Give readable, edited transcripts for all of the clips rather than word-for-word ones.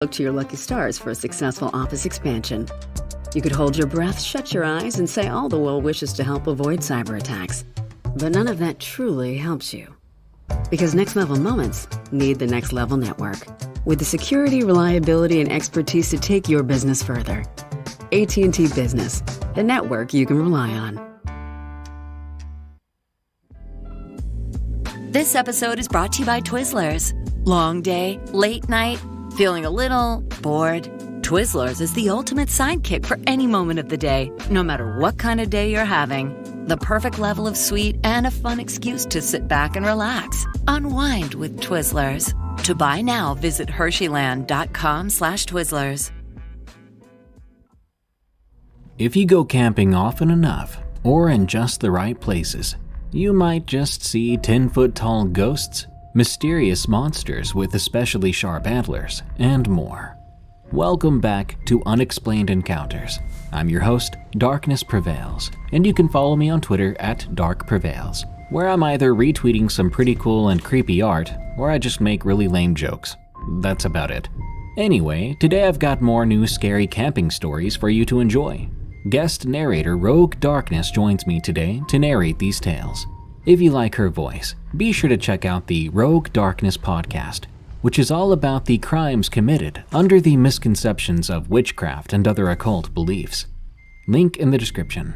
Look to your lucky stars for a successful office expansion. You could hold your breath, shut your eyes, and say all the well wishes to help avoid cyber attacks. But none of that truly helps you. Because next level moments need the next level network. With the security, reliability, and expertise to take your business further. AT&T Business, the network you can rely on. This episode is brought to you by Twizzlers. Long day, late night, feeling a little bored? Twizzlers is the ultimate sidekick for any moment of the day, no matter what kind of day you're having. The perfect level of sweet and a fun excuse to sit back and relax. Unwind with Twizzlers. To buy now, visit Hersheyland.com/Twizzlers. If you go camping often enough, or in just the right places, you might just see 10-foot-tall ghosts, mysterious monsters with especially sharp antlers, and more. Welcome back to Unexplained Encounters. I'm your host, Darkness Prevails, and you can follow me on Twitter at DarkPrevails, where I'm either retweeting some pretty cool and creepy art, or I just make really lame jokes. That's about it. Anyway, today I've got more new scary camping stories for you to enjoy. Guest narrator Rogue Darkness joins me today to narrate these tales. If you like her voice, be sure to check out the Rogue Darkness podcast, which is all about the crimes committed under the misconceptions of witchcraft and other occult beliefs. Link in the description.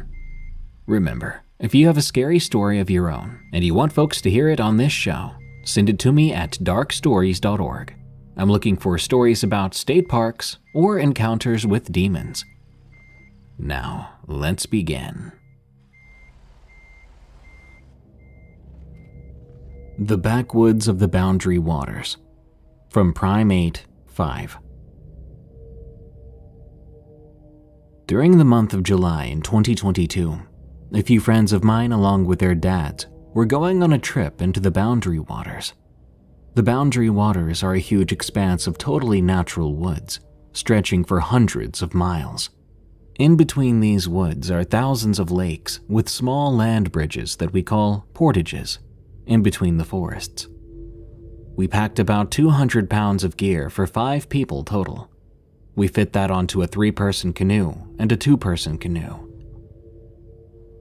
Remember, if you have a scary story of your own and you want folks to hear it on this show, send it to me at darkstories.org. I'm looking for stories about state parks or encounters with demons. Now, let's begin. The Backwoods of the Boundary Waters, from Primate 5. During the month of July in 2022, a few friends of mine along with their dads were going on a trip into the Boundary Waters. The Boundary Waters are a huge expanse of totally natural woods, stretching for hundreds of miles. In between these woods are thousands of lakes with small land bridges that we call portages, in between the forests. We packed about 200 pounds of gear for 5 people total. We fit that onto a 3-person canoe and a 2-person canoe.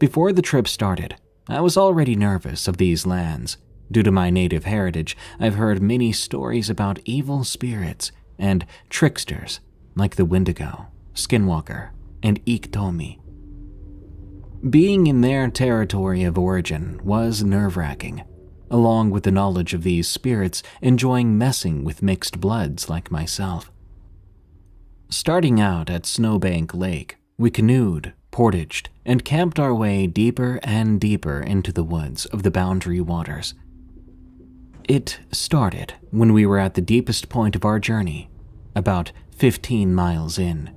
Before the trip started, I was already nervous of these lands. Due to my native heritage, I've heard many stories about evil spirits and tricksters like the Wendigo, Skinwalker, and Iktomi. Being in their territory of origin was nerve-wracking, along with the knowledge of these spirits enjoying messing with mixed bloods like myself. Starting out at Snowbank Lake, we canoed, portaged, and camped our way deeper and deeper into the woods of the Boundary Waters. It started when we were at the deepest point of our journey, about 15 miles in.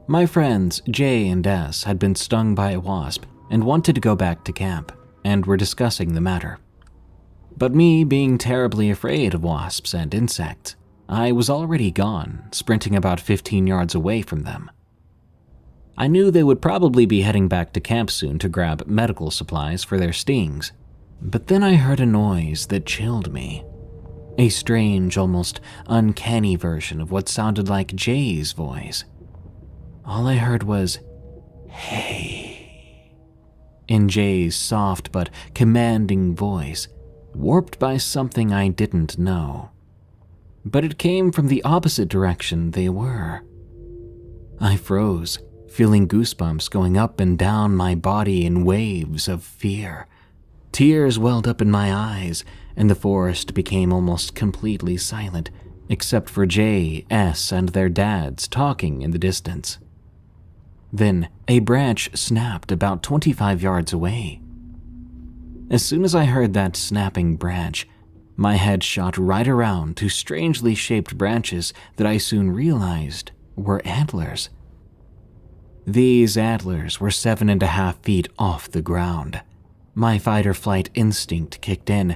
My friends Jay and S had been stung by a wasp and wanted to go back to camp, and were discussing the matter. But me being terribly afraid of wasps and insects, I was already gone, sprinting about 15 yards away from them. I knew they would probably be heading back to camp soon to grab medical supplies for their stings, but then I heard a noise that chilled me. A strange, almost uncanny version of what sounded like Jay's voice. All I heard was, "Hey," in Jay's soft but commanding voice, warped by something I didn't know. But it came from the opposite direction they were. I froze, feeling goosebumps going up and down my body in waves of fear. Tears welled up in my eyes, and the forest became almost completely silent, except for Jay, S, and their dads talking in the distance. Then a branch snapped about 25 yards away. As soon as I heard that snapping branch, my head shot right around to strangely shaped branches that I soon realized were antlers. These antlers were 7.5 feet off the ground. My fight-or-flight instinct kicked in.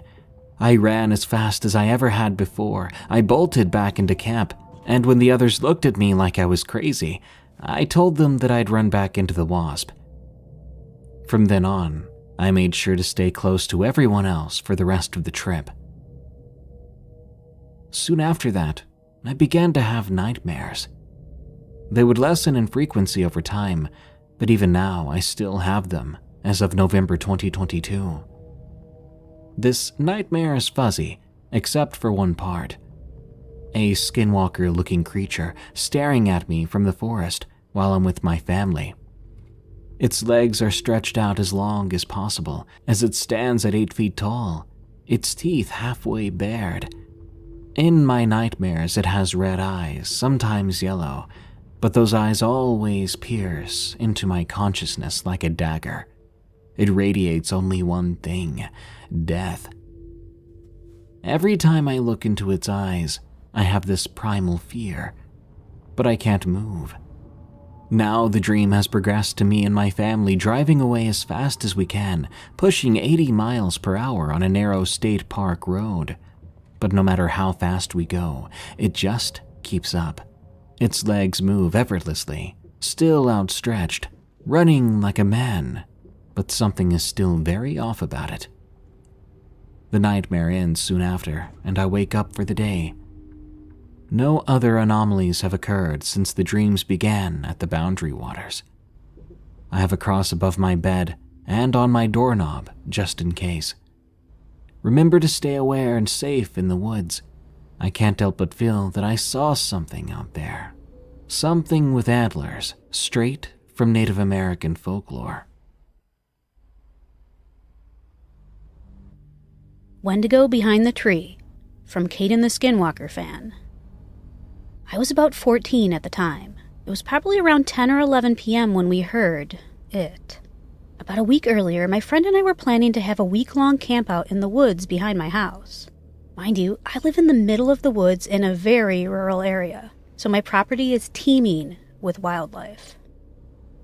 I ran as fast as I ever had before. I bolted back into camp, and when the others looked at me like I was crazy, I told them that I'd run back into the wasp. From then on, I made sure to stay close to everyone else for the rest of the trip. Soon after that, I began to have nightmares. They would lessen in frequency over time, but even now I still have them as of November 2022. This nightmare is fuzzy, except for one part. A skinwalker-looking creature staring at me from the forest while I'm with my family. Its legs are stretched out as long as possible as it stands at 8 feet tall, its teeth halfway bared. In my nightmares, it has red eyes, sometimes yellow, but those eyes always pierce into my consciousness like a dagger. It radiates only one thing: death. Every time I look into its eyes, I have this primal fear, but I can't move. Now the dream has progressed to me and my family driving away as fast as we can, pushing 80 miles per hour on a narrow state park road. But no matter how fast we go, it just keeps up. Its legs move effortlessly, still outstretched, running like a man, but something is still very off about it. The nightmare ends soon after, and I wake up for the day. No other anomalies have occurred since the dreams began at the Boundary Waters. I have a cross above my bed and on my doorknob, just in case. Remember to stay aware and safe in the woods. I can't help but feel that I saw something out there. Something with antlers, straight from Native American folklore. Wendigo Behind the Tree, from Caden the Skinwalker fan. I was about 14 at the time. It was probably around 10 or 11 p.m. when we heard it. About a week earlier, my friend and I were planning to have a week-long campout in the woods behind my house. Mind you, I live in the middle of the woods in a very rural area, so my property is teeming with wildlife.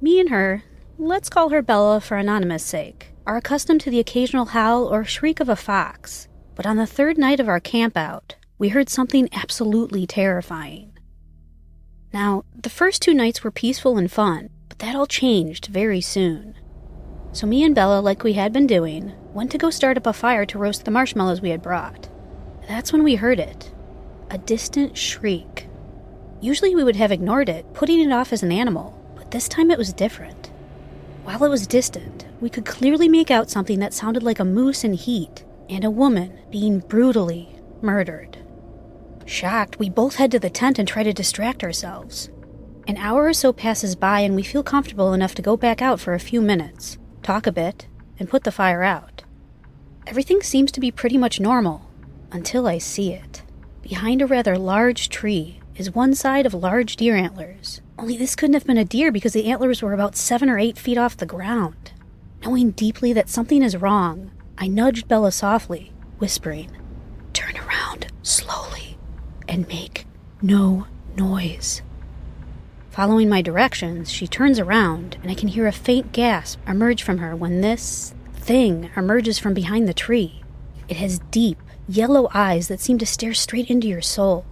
Me and her, let's call her Bella for anonymous sake, are accustomed to the occasional howl or shriek of a fox, but on the third night of our campout, we heard something absolutely terrifying. Now, the first 2 nights were peaceful and fun, but that all changed very soon. So me and Bella, like we had been doing, went to go start up a fire to roast the marshmallows we had brought. That's when we heard it. A distant shriek. Usually we would have ignored it, putting it off as an animal, but this time it was different. While it was distant, we could clearly make out something that sounded like a moose in heat, and a woman being brutally murdered. Shocked, we both head to the tent and try to distract ourselves. An hour or so passes by and we feel comfortable enough to go back out for a few minutes, talk a bit, and put the fire out. Everything seems to be pretty much normal, until I see it. Behind a rather large tree is one side of large deer antlers. Only this couldn't have been a deer because the antlers were about 7 or 8 feet off the ground. Knowing deeply that something is wrong, I nudged Bella softly, whispering, "Turn around slowly and make no noise." Following my directions, she turns around and I can hear a faint gasp emerge from her when this thing emerges from behind the tree. It has deep, yellow eyes that seem to stare straight into your soul.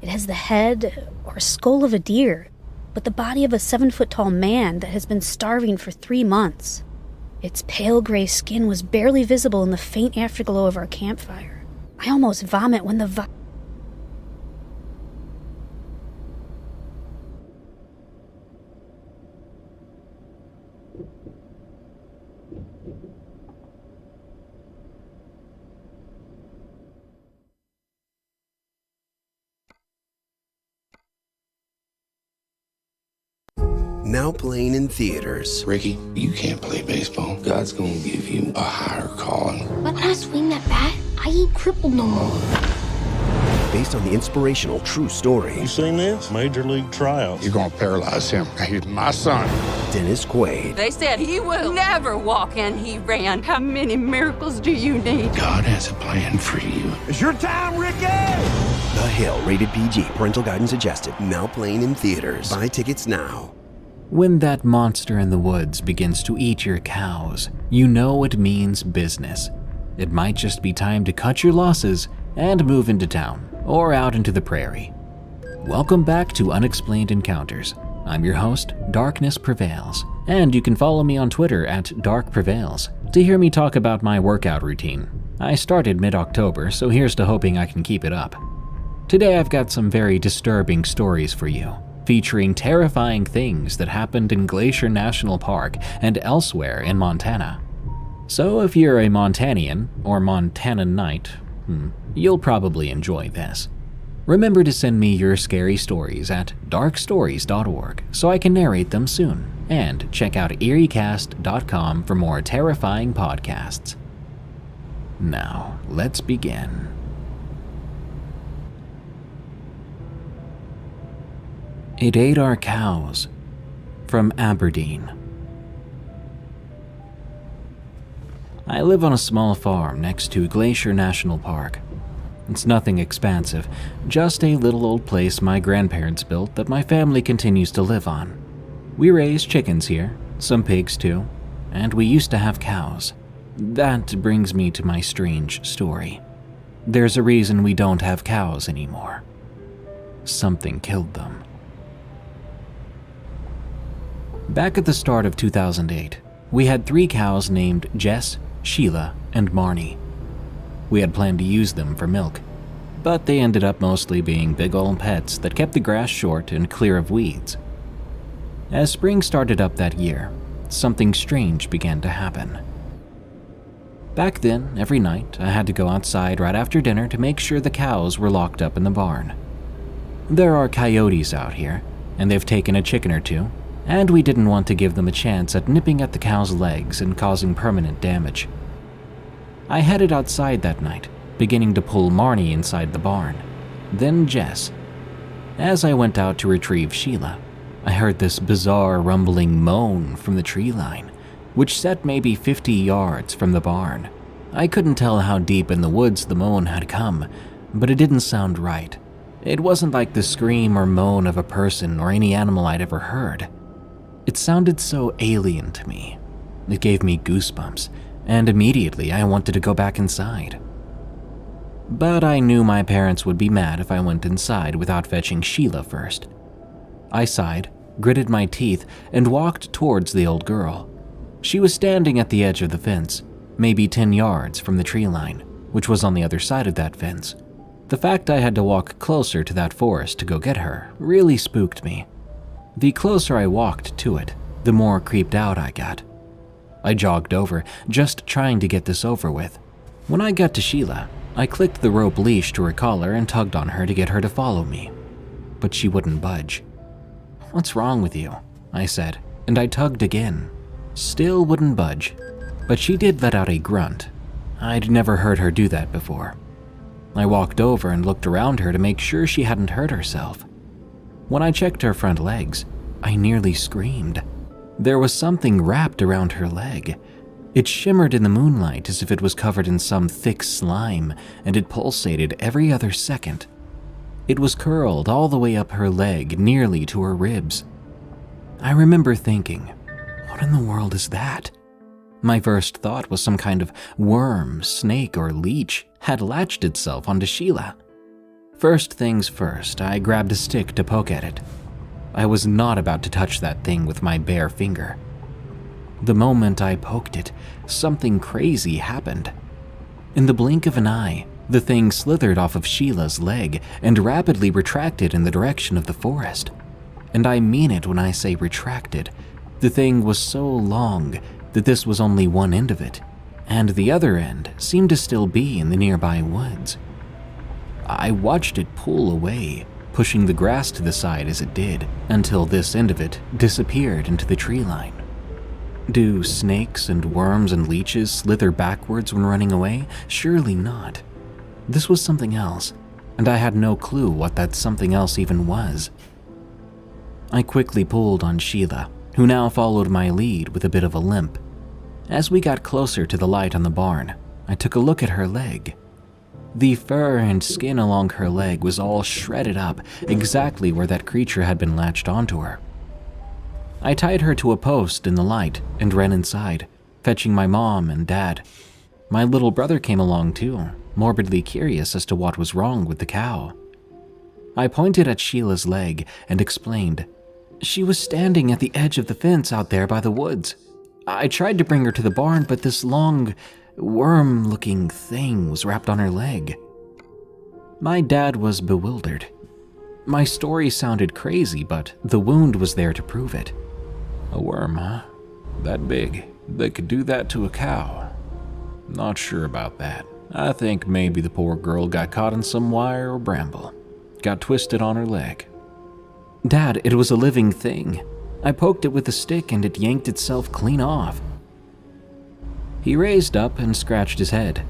It has the head or skull of a deer, but the body of a 7-foot-tall man that has been starving for 3 months. Its pale gray skin was barely visible in the faint afterglow of our campfire. I almost vomit when the Now playing in theaters. Ricky, you can't play baseball. God's gonna give you a higher calling. Why can I swing that bat? I ain't crippled no more. Based on the inspirational true story. You seen this? Major League Tryouts. You're gonna paralyze him. He's my son. Dennis Quaid. They said he will never walk, and he ran. How many miracles do you need? God has a plan for you. It's your time, Ricky! The Hill, rated PG. Parental guidance suggested. Now playing in theaters. Buy tickets now. When that monster in the woods begins to eat your cows, you know it means business. It might just be time to cut your losses and move into town or out into the prairie. Welcome back to Unexplained Encounters. I'm your host, Darkness Prevails, and you can follow me on Twitter at DarkPrevails to hear me talk about my workout routine. I started mid-October, so here's to hoping I can keep it up. Today I've got some very disturbing stories for you, featuring terrifying things that happened in Glacier National Park and elsewhere in Montana. So if you're a Montanian or Montananite, you'll probably enjoy this. Remember to send me your scary stories at darkstories.org so I can narrate them soon, and check out eeriecast.com for more terrifying podcasts. Now, let's begin. It ate our cows. From Aberdeen. I live on a small farm next to Glacier National Park. It's nothing expansive, just a little old place my grandparents built that my family continues to live on. We raise chickens here, some pigs too, and we used to have cows. That brings me to my strange story. There's a reason we don't have cows anymore. Something killed them. Back at the start of 2008, we had 3 cows named Jess, Sheila, and Marnie. We had planned to use them for milk, but they ended up mostly being big old pets that kept the grass short and clear of weeds. As spring started up that year, something strange began to happen. Back then, every night, I had to go outside right after dinner to make sure the cows were locked up in the barn. There are coyotes out here, and they've taken a chicken or two, and we didn't want to give them a chance at nipping at the cow's legs and causing permanent damage. I headed outside that night, beginning to pull Marnie inside the barn, then Jess. As I went out to retrieve Sheila, I heard this bizarre rumbling moan from the tree line, which sat maybe 50 yards from the barn. I couldn't tell how deep in the woods the moan had come, but it didn't sound right. It wasn't like the scream or moan of a person or any animal I'd ever heard. It sounded so alien to me. It gave me goosebumps, and immediately I wanted to go back inside. But I knew my parents would be mad if I went inside without fetching Sheila first. I sighed, gritted my teeth, and walked towards the old girl. She was standing at the edge of the fence, maybe 10 yards from the tree line, which was on the other side of that fence. The fact I had to walk closer to that forest to go get her really spooked me. The closer I walked to it, the more creeped out I got. I jogged over, just trying to get this over with. When I got to Sheila, I clicked the rope leash to her collar and tugged on her to get her to follow me. But she wouldn't budge. "What's wrong with you?" I said, and I tugged again. Still wouldn't budge, but she did let out a grunt. I'd never heard her do that before. I walked over and looked around her to make sure she hadn't hurt herself. When I checked her front legs, I nearly screamed. There was something wrapped around her leg. It shimmered in the moonlight as if it was covered in some thick slime, and it pulsated every other second. It was curled all the way up her leg, nearly to her ribs. I remember thinking, what in the world is that? My first thought was some kind of worm, snake, or leech had latched itself onto Sheila. First things first, I grabbed a stick to poke at it. I was not about to touch that thing with my bare finger. The moment I poked it, something crazy happened. In the blink of an eye, the thing slithered off of Sheila's leg and rapidly retracted in the direction of the forest. And I mean it when I say retracted. The thing was so long that this was only one end of it, and the other end seemed to still be in the nearby woods. I watched it pull away, pushing the grass to the side as it did, until this end of it disappeared into the tree line. Do snakes and worms and leeches slither backwards when running away? Surely not. This was something else, and I had no clue what that something else even was. I quickly pulled on Sheila, who now followed my lead with a bit of a limp. As we got closer to the light on the barn, I took a look at her leg. The fur and skin along her leg was all shredded up, exactly where that creature had been latched onto her. I tied her to a post in the light and ran inside, fetching my mom and dad. My little brother came along too, morbidly curious as to what was wrong with the cow. I pointed at Sheila's leg and explained. She was standing at the edge of the fence out there by the woods. I tried to bring her to the barn, but this long, worm-looking thing was wrapped on her leg. My dad was bewildered. My story sounded crazy, but the wound was there to prove it. A worm, huh? That big? They could do that to a cow? Not sure about that. I think maybe the poor girl got caught in some wire or bramble. Got twisted on her leg. Dad, it was a living thing. I poked it with a stick and it yanked itself clean off. He raised up and scratched his head.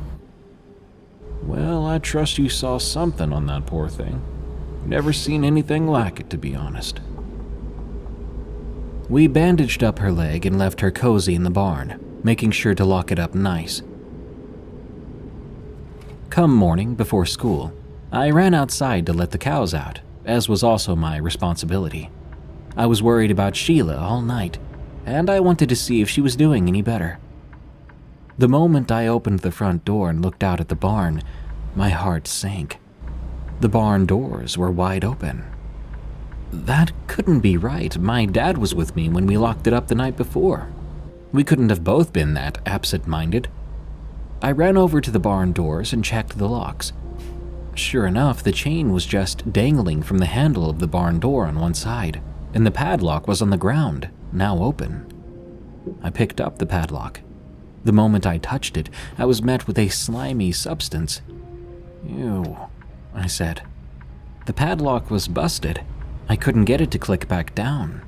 Well, I trust you saw something on that poor thing. Never seen anything like it, to be honest. We bandaged up her leg and left her cozy in the barn, making sure to lock it up nice. Come morning before school, I ran outside to let the cows out, as was also my responsibility. I was worried about Sheila all night, and I wanted to see if she was doing any better. The moment I opened the front door and looked out at the barn, my heart sank. The barn doors were wide open. That couldn't be right. My dad was with me when we locked it up the night before. We couldn't have both been that absent-minded. I ran over to the barn doors and checked the locks. Sure enough, the chain was just dangling from the handle of the barn door on one side, and the padlock was on the ground, now open. I picked up the padlock. The moment I touched it, I was met with a slimy substance. "Ew," I said. The padlock was busted. I couldn't get it to click back down.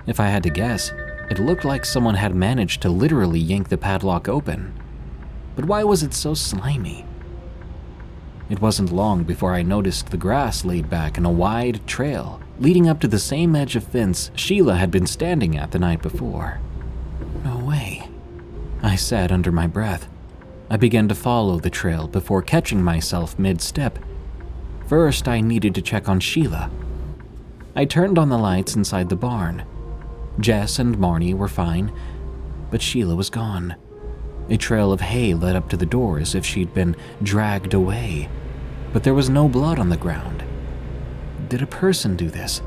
If I had to guess, it looked like someone had managed to literally yank the padlock open. But why was it so slimy? It wasn't long before I noticed the grass laid back in a wide trail leading up to the same edge of fence Sheila had been standing at the night before. No way, I said under my breath. I began to follow the trail before catching myself mid-step. First, I needed to check on Sheila. I turned on the lights inside the barn. Jess and Marnie were fine, but Sheila was gone. A trail of hay led up to the door as if she'd been dragged away, but there was no blood on the ground. Did a person do this?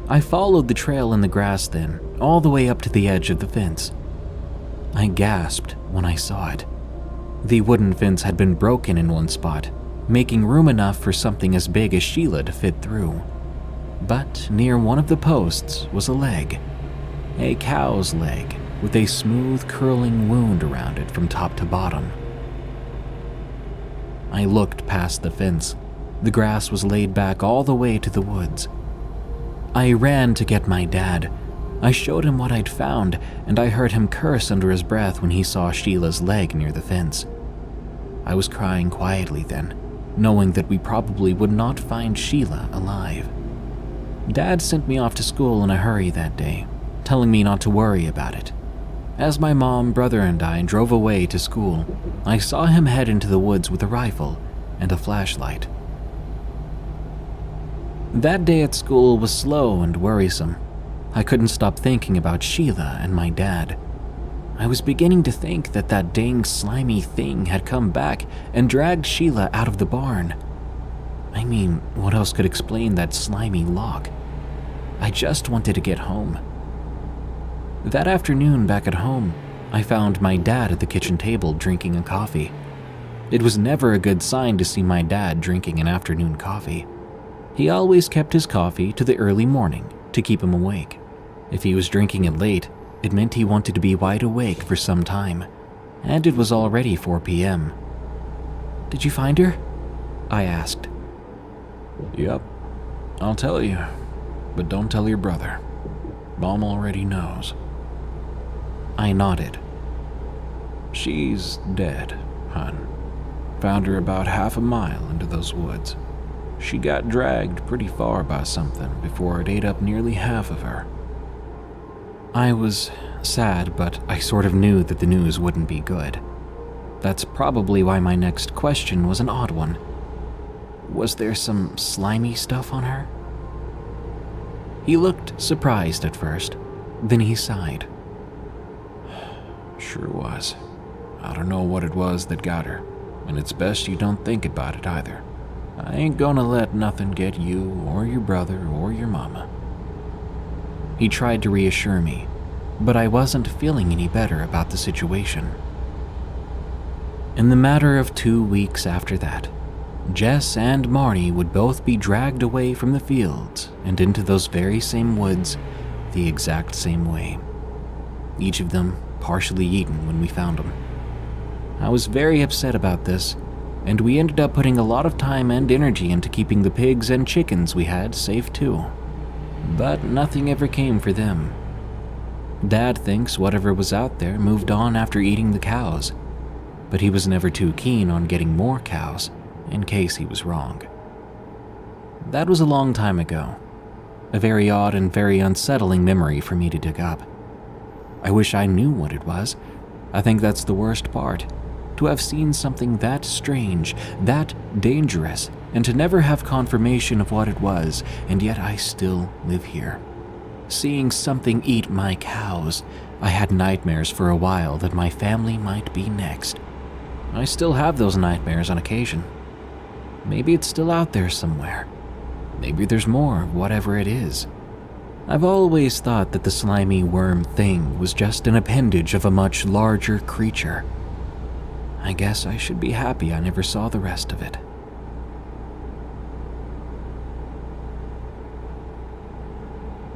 I followed the trail in the grass then, all the way up to the edge of the fence. I gasped when I saw it. The wooden fence had been broken in one spot, making room enough for something as big as Sheila to fit through. But near one of the posts was a leg. A cow's leg, with a smooth curling wound around it from top to bottom. I looked past the fence. The grass was laid back all the way to the woods. I ran to get my dad. I showed him what I'd found, and I heard him curse under his breath when he saw Sheila's leg near the fence. I was crying quietly then, knowing that we probably would not find Sheila alive. Dad sent me off to school in a hurry that day, telling me not to worry about it. As my mom, brother, and I drove away to school, I saw him head into the woods with a rifle and a flashlight. That day at school was slow and worrisome. I couldn't stop thinking about Sheila and my dad. I was beginning to think that that dang slimy thing had come back and dragged Sheila out of the barn. I mean, what else could explain that slimy lock? I just wanted to get home. That afternoon back at home, I found my dad at the kitchen table drinking a coffee. It was never a good sign to see my dad drinking an afternoon coffee. He always kept his coffee to the early morning to keep him awake. If he was drinking it late, it meant he wanted to be wide awake for some time, and it was already 4 p.m. "Did you find her?" I asked. "Yep, I'll tell you, but don't tell your brother. Mom already knows." I nodded. "She's dead, hon. Found her about half a mile into those woods. She got dragged pretty far by something before it ate up nearly half of her." I was sad, but I sort of knew that the news wouldn't be good. That's probably why my next question was an odd one. Was there some slimy stuff on her? He looked surprised at first, then he sighed. "Sure was. I don't know what it was that got her, and it's best you don't think about it either. I ain't gonna let nothing get you or your brother or your mama." He tried to reassure me, but I wasn't feeling any better about the situation. In the matter of 2 weeks after that, Jess and Marnie would both be dragged away from the fields and into those very same woods the exact same way. Each of them partially eaten when we found them. I was very upset about this, and we ended up putting a lot of time and energy into keeping the pigs and chickens we had safe too. But nothing ever came for them. Dad thinks whatever was out there moved on after eating the cows, but he was never too keen on getting more cows in case he was wrong. That was a long time ago. A very odd and very unsettling memory for me to dig up. I wish I knew what it was. I think that's the worst part. To have seen something that strange, that dangerous, and to never have confirmation of what it was, and yet I still live here. Seeing something eat my cows, I had nightmares for a while that my family might be next. I still have those nightmares on occasion. Maybe it's still out there somewhere. Maybe there's more of whatever it is. I've always thought that the slimy worm thing was just an appendage of a much larger creature. I guess I should be happy I never saw the rest of it.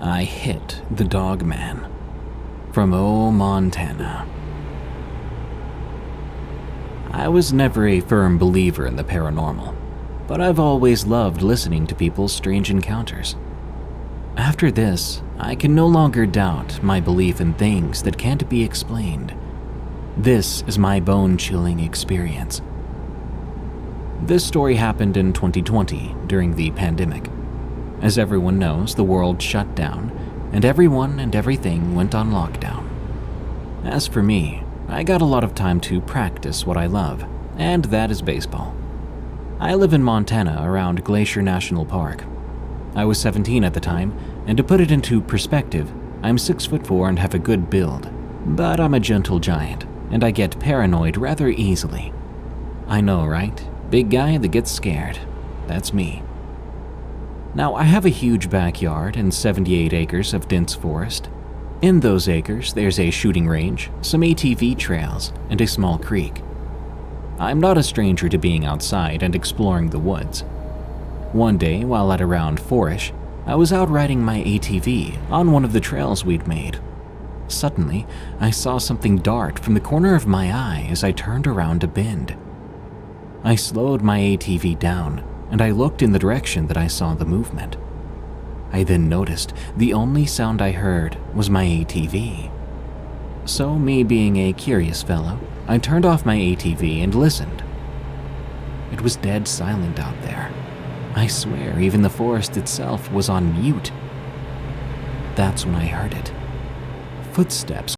I Hit the Dog Man from Montana. I was never a firm believer in the paranormal, but I've always loved listening to people's strange encounters. After this, I can no longer doubt my belief in things that can't be explained. This is my bone-chilling experience. This story happened in 2020 during the pandemic. As everyone knows, the world shut down, and everyone and everything went on lockdown. As for me, I got a lot of time to practice what I love, and that is baseball. I live in Montana around Glacier National Park. I was 17 at the time, and to put it into perspective, I'm 6'4" and have a good build, but I'm a gentle giant, and I get paranoid rather easily. I know, right? Big guy that gets scared. That's me. Now, I have a huge backyard and 78 acres of dense forest. In those acres, there's a shooting range, some ATV trails, and a small creek. I'm not a stranger to being outside and exploring the woods. One day, while at around 4-ish, I was out riding my ATV on one of the trails we'd made. Suddenly, I saw something dart from the corner of my eye as I turned around a bend. I slowed my ATV down, and I looked in the direction that I saw the movement. I then noticed the only sound I heard was my ATV. So, me being a curious fellow, I turned off my ATV and listened. It was dead silent out there. I swear even the forest itself was on mute. That's when I heard it. Footsteps